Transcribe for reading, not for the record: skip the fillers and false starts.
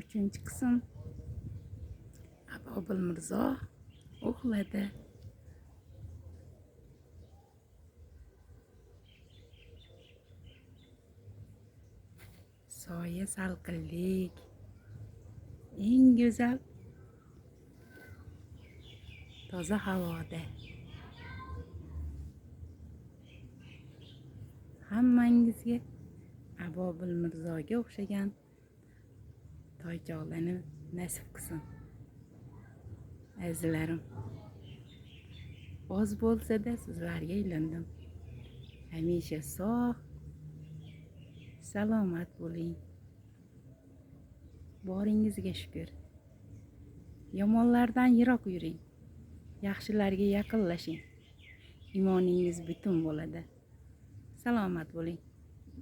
Uchinchi qism. Abobil Mirzo uxladi. Soya, salqinlik, eng go'zal toza havoda. Hammangizga Abobil Mirzoga o'xshagan toychoqlarni nasib qilsin. Azizlarim, oz bo'lsa-da sizlarga uylandim. Hamisha sog', salomat bo'ling. Boringizga shukr. Yomonlardan yiroq yuring. Yaxshilarga yaqinlashing. Imoningiz butun bo'ladi. Salomat bo'ling.